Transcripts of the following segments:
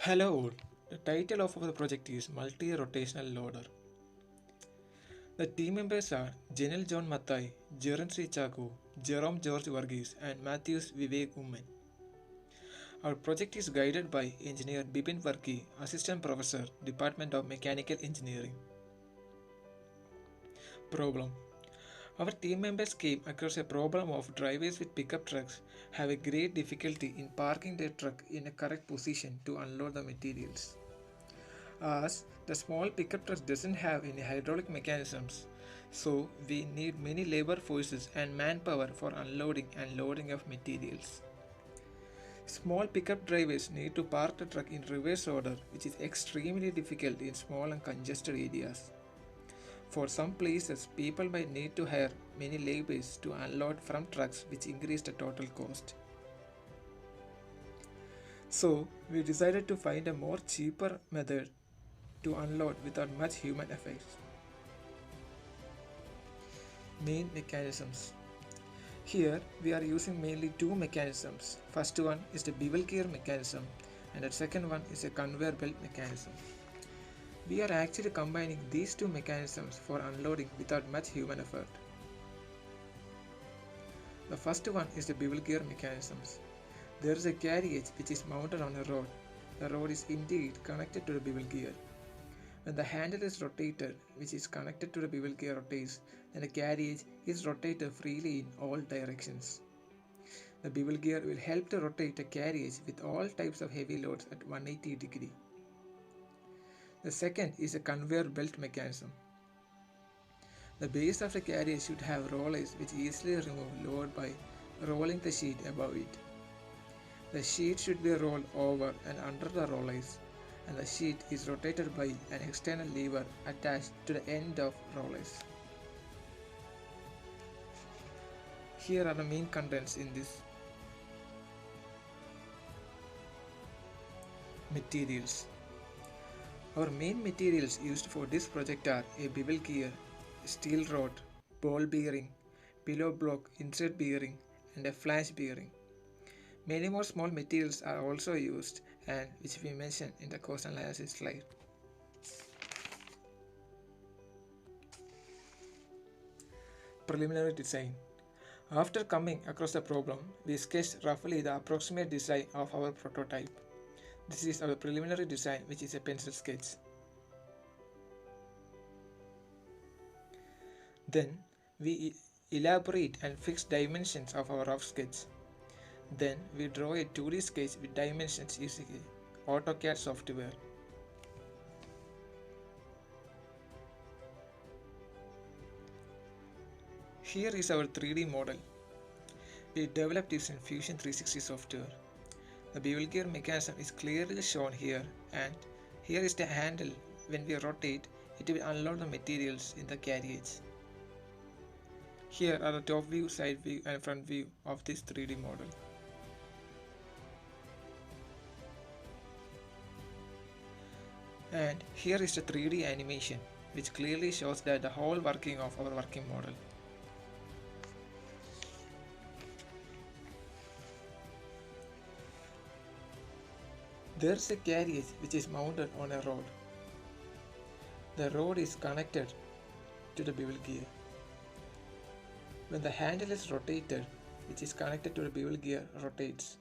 Hello all. The title of our project is Multi-Rotational Loader. The team members are Janil John Mathai, Jaren Sri Chaku, Jerome George Varghese and Matthews Vivek Umman. Our project is guided by Engineer Bipin Varki, Assistant Professor, Department of Mechanical Engineering. Problem. Our team members came across a problem of drivers with pickup trucks have a great difficulty in parking their truck in a correct position to unload the materials. As the small pickup truck doesn't have any hydraulic mechanisms, so we need many labor forces and manpower for unloading and loading of materials. Small pickup drivers need to park the truck in reverse order, which is extremely difficult in small and congested areas. For some places, people might need to hire many laborers to unload from trucks, which increase the total cost. So, we decided to find a more cheaper method to unload without much human effort. Main mechanisms. Here we are using mainly two mechanisms. First one is the bevel gear mechanism and the second one is a conveyor belt mechanism. We are actually combining these two mechanisms for unloading without much human effort. The first one is the bevel gear mechanisms. There is a carriage which is mounted on a rod. The rod is indeed connected to the bevel gear. When the handle is rotated, which is connected to the bevel gear rotates, then the carriage is rotated freely in all directions. The bevel gear will help to rotate a carriage with all types of heavy loads at 180 degree. The second is a conveyor belt mechanism. The base of the carriage should have rollers which easily remove load by rolling the sheet above it. The sheet should be rolled over and under the rollers, and the sheet is rotated by an external lever attached to the end of rollers. Here are the main contents in this. Materials. Our main materials used for this project are a bevel gear, steel rod, ball bearing, pillow block insert bearing and a flange bearing. Many more small materials are also used and which we mention in the cost analysis slide. Preliminary design. After coming across the problem, we sketched roughly the approximate design of our prototype. This is our preliminary design, which is a pencil sketch. Then we elaborate and fix dimensions of our rough sketch. Then we draw a 2D sketch with dimensions using AutoCAD software. Here is our 3D model. We developed this in Fusion 360 software. The bevel gear mechanism is clearly shown here, and here is the handle. When we rotate, it will unload the materials in the carriage. Here are the top view, side view and front view of this 3D model. And here is the 3D animation, which clearly shows that the whole working of our working model. There is a carriage which is mounted on a rod. The rod is connected to the bevel gear. When the handle is rotated, which is connected to the bevel gear rotates,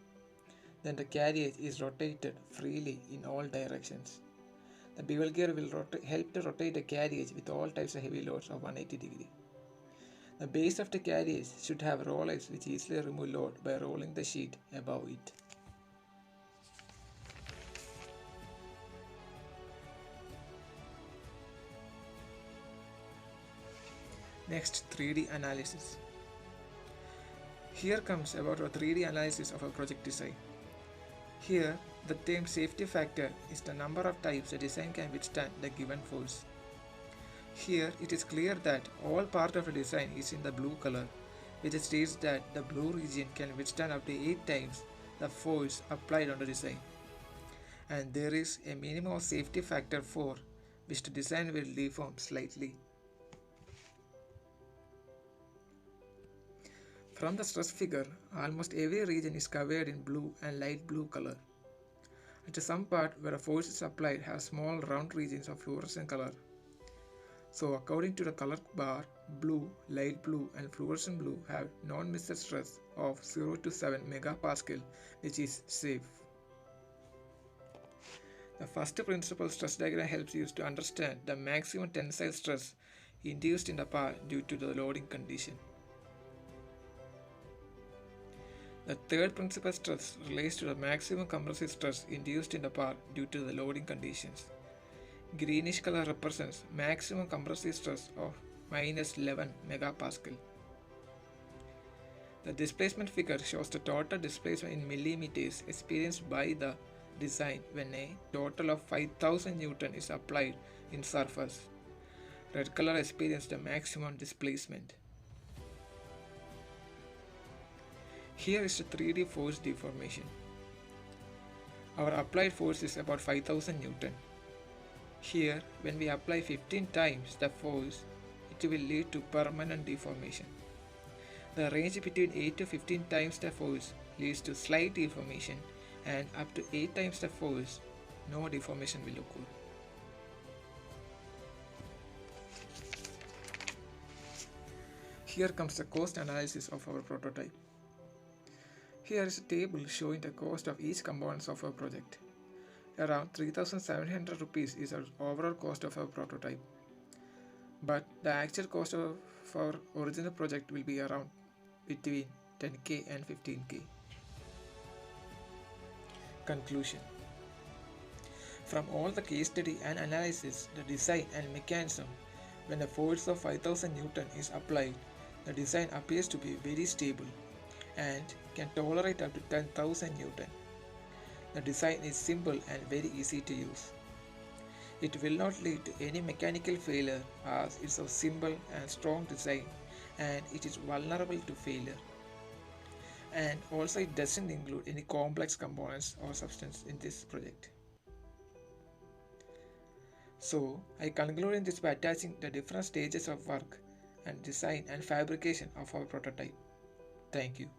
then the carriage is rotated freely in all directions. The bevel gear will help to rotate the carriage with all types of heavy loads of 180 degree. The base of the carriage should have rollers which easily remove load by rolling the sheet above it. Next, 3D analysis. Here comes about our 3D analysis of our project design. Here, the term safety factor is the number of times the design can withstand the given force. Here, it is clear that all part of the design is in the blue color, which states that the blue region can withstand up to 8 times the force applied on the design. And there is a minimum of safety factor 4, which the design will deform slightly. From the stress figure, almost every region is covered in blue and light blue color. At some part where a force is applied has small round regions of fluorescent color. So according to the color bar, blue, light blue and fluorescent blue have non-missile stress of 0 to 7 megapascal, which is safe. The first principle stress diagram helps you to understand the maximum tensile stress induced in the part due to the loading condition. The third principal stress relates to the maximum compressive stress induced in the part due to the loading conditions. Greenish color represents maximum compressive stress of minus 11 megapascal. The displacement figure shows the total displacement in millimeters experienced by the design when a total of 5000 Newton is applied in surface. Red color experienced the maximum displacement. Here is the 3D force deformation. Our applied force is about 5000 Newton. Here, when we apply 15 times the force, it will lead to permanent deformation. The range between 8 to 15 times the force leads to slight deformation, and up to 8 times the force, no deformation will occur. Here comes the cost analysis of our prototype. Here is a table showing the cost of each component of our project. Around 3,700 rupees is our overall cost of our prototype. But the actual cost of our original project will be around between 10k and 15k. Conclusion. From all the case study and analysis, the design and mechanism, when a force of 5000 Newton is applied, the design appears to be very stable and can tolerate up to 10,000 Newton. The design is simple and very easy to use. It will not lead to any mechanical failure as it's a simple and strong design and it is vulnerable to failure. And also it doesn't include any complex components or substance in this project. So I conclude in this by attaching the different stages of work and design and fabrication of our prototype. Thank you.